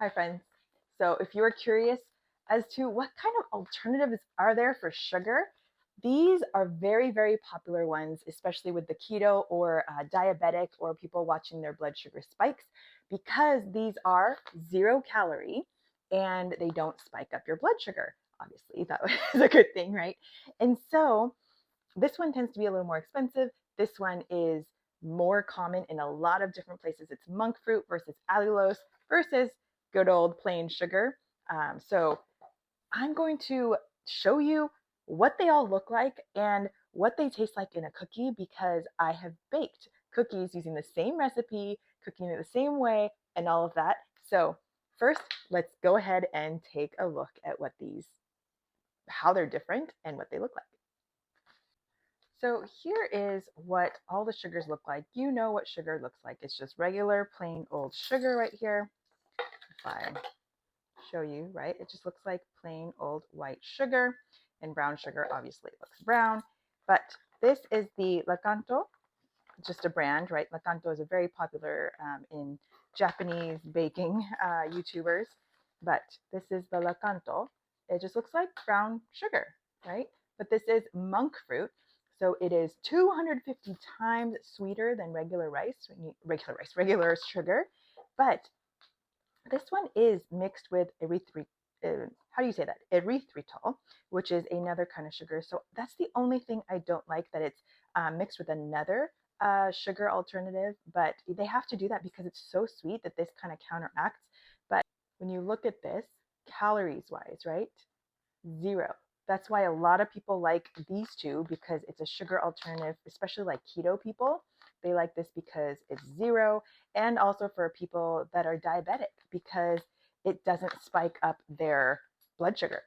Hi, friends. So, if you're curious as to what kind of alternatives are there for sugar, these are very, very popular ones, especially with the keto or diabetic or people watching their blood sugar spikes, because these are 0 calorie and they don't spike up your blood sugar. Obviously, that is a good thing, right? And so, this one tends to be a little more expensive. This one is more common in a lot of different places. It's monk fruit versus allulose versus good old plain sugar. So I'm going to show you what they all look like and what they taste like in a cookie because I have baked cookies using the same recipe, cooking it the same way, and all of that. So first, let's go ahead and take a look at how they're different and what they look like. So here is what all the sugars look like. You know what sugar looks like. It's just regular, plain old sugar right here. If I show you, right, it just looks like plain old white sugar. And brown sugar obviously looks brown. But this is the Lakanto, just a brand, right? Lakanto is a very popular in Japanese baking YouTubers. But this is the Lakanto. It just looks like brown sugar, right? But this is monk fruit. So it is 250 times sweeter than regular sugar. But this one is mixed with how do you say that? Erythritol, which is another kind of sugar. So that's the only thing I don't like, that it's mixed with another sugar alternative. But they have to do that because it's so sweet that this kind of counteracts. But when you look at this, calories wise, right? 0. That's why a lot of people like these two, because it's a sugar alternative, especially like keto people. They like this because it's 0, and also for people that are diabetic because it doesn't spike up their blood sugar.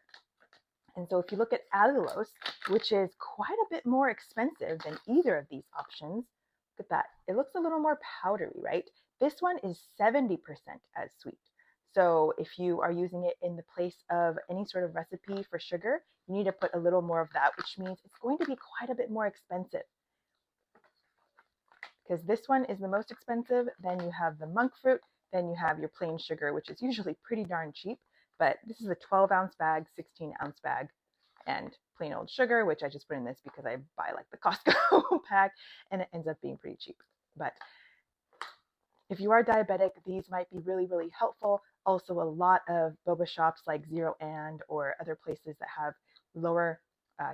And so if you look at allulose, which is quite a bit more expensive than either of these options, look at that. It looks a little more powdery, right? This one is 70% as sweet. So if you are using it in the place of any sort of recipe for sugar, you need to put a little more of that, which means it's going to be quite a bit more expensive. Because this one is the most expensive, then you have the monk fruit, then you have your plain sugar, which is usually pretty darn cheap. But this is a 12-ounce bag, 16-ounce bag, and plain old sugar, which I just put in this because I buy like the Costco pack, and it ends up being pretty cheap. But if you are diabetic, these might be really, really helpful. Also, a lot of boba shops like Zero and or other places that have lower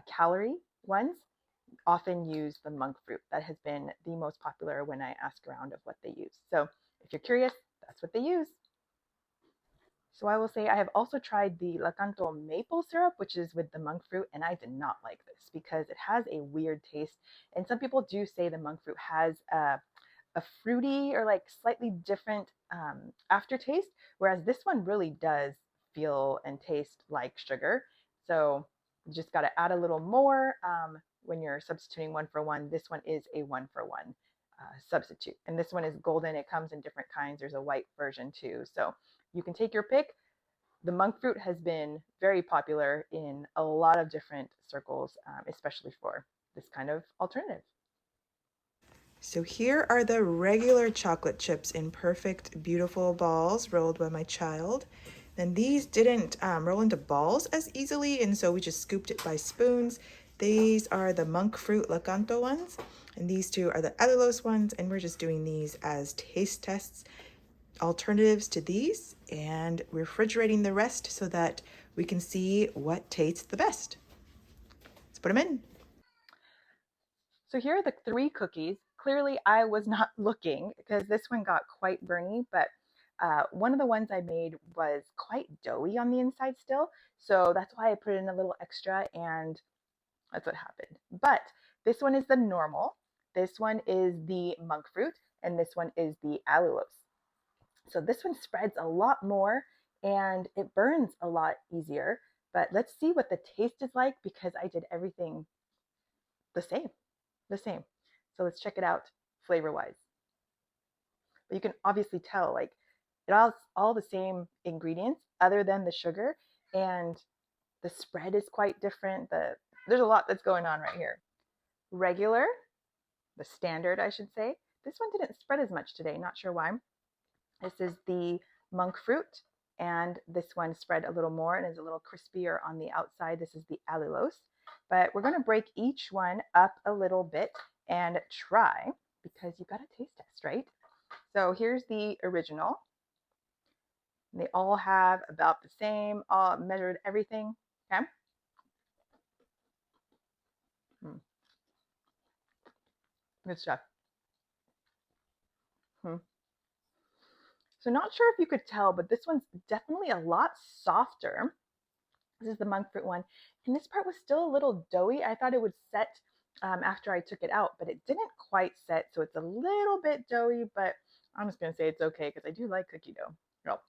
calorie ones often use the monk fruit. That has been the most popular when I ask around of what they use. So if you're curious, that's what they use. So I will say I have also tried the Lakanto maple syrup, which is with the monk fruit, and I did not like this because it has a weird taste. And some people do say the monk fruit has a fruity or like slightly different aftertaste, whereas this one really does feel and taste like sugar. So you just got to add a little more when you're substituting one for one. This one is a one for one substitute. And this one is golden. It comes in different kinds. There's a white version too. So you can take your pick. The monk fruit has been very popular in a lot of different circles, especially for this kind of alternative. So here are the regular chocolate chips in perfect, beautiful balls rolled by my child. And these didn't roll into balls as easily, and so we just scooped it by spoons. These are the monk fruit Lakanto ones, and these two are the allulose ones, and we're just doing these as taste tests, alternatives to these, and refrigerating the rest so that we can see what tastes the best. Let's put them in. So here are the 3 cookies. Clearly, I was not looking because this one got quite burny, but one of the ones I made was quite doughy on the inside still. So that's why I put in a little extra, and that's what happened. But this one is the normal, this one is the monk fruit, and this one is the allulose. So this one spreads a lot more and it burns a lot easier. But let's see what the taste is like because I did everything the same, the same. So let's check it out flavor wise. But you can obviously tell like it all the same ingredients other than the sugar, and the spread is quite different. There's a lot that's going on right here. Regular, the standard, I should say. This one didn't spread as much today, not sure why. This is the monk fruit, and this one spread a little more and is a little crispier on the outside. This is the allulose. But we're going to break each one up a little bit and try, because you got a taste test, right? So here's the original. They all have about the same, measured everything. Okay. Mm, good stuff. Hmm. So not sure if you could tell, but this one's definitely a lot softer. This is the monk fruit one. And this part was still a little doughy. I thought it would set after I took it out, but it didn't quite set. So it's a little bit doughy, but I'm just going to say it's okay because I do like cookie dough. Oh,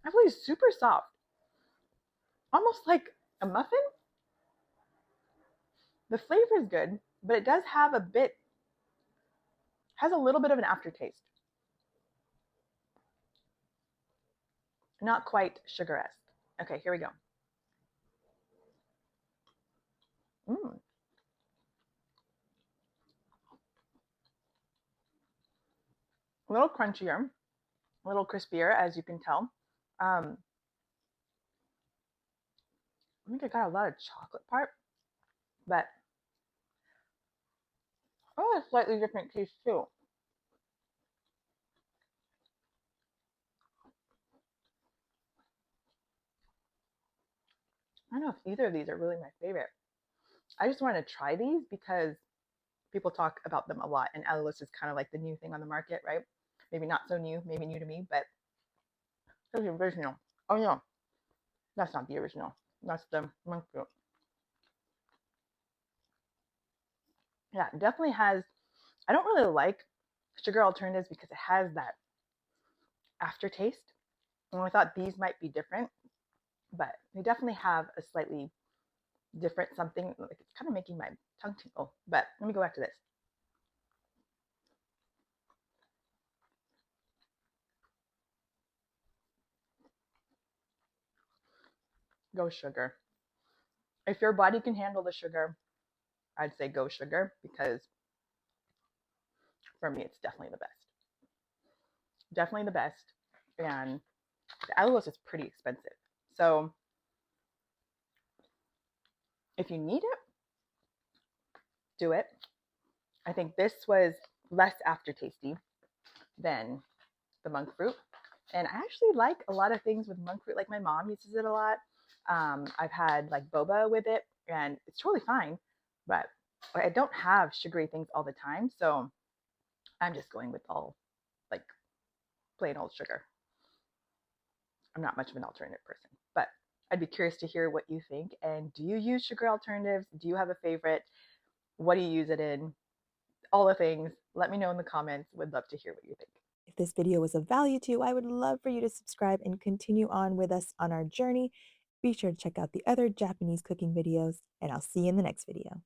actually super soft, almost like a muffin. The flavor is good, but it does have has a little bit of an aftertaste. Not quite sugar-esque. Okay, here we go. Mm. A little crunchier, a little crispier, as you can tell. I think I got a lot of chocolate part, but a slightly different taste too. I don't know if either of these are really my favorite. I just wanted to try these because people talk about them a lot, and Allulose is kind of like the new thing on the market, right? Maybe not so new, maybe new to me, but it's the original. Oh no, that's not the original. That's the monk fruit. Yeah, it definitely has. I don't really like sugar alternatives because it has that aftertaste. And I thought these might be different, but they definitely have a slightly different something. Like it's kind of making my tongue tingle. But let me go back to this. Go sugar. If your body can handle the sugar, I'd say go sugar because for me, it's definitely the best. Definitely the best. And the Allulose is pretty expensive. So if you need it, do it. I think this was less aftertasty than the monk fruit. And I actually like a lot of things with monk fruit. Like my mom uses it a lot. I've had like boba with it, and it's totally fine. But I don't have sugary things all the time, so I'm just going with all like plain old sugar. I'm not much of an alternative person, but I'd be curious to hear what you think. And do you use sugar alternatives? Do you have a favorite? What do you use it in? All the things. Let me know in the comments. Would love to hear what you think. If this video was of value to you, I would love for you to subscribe and continue on with us on our journey. Be sure to check out the other Japanese cooking videos, and I'll see you in the next video.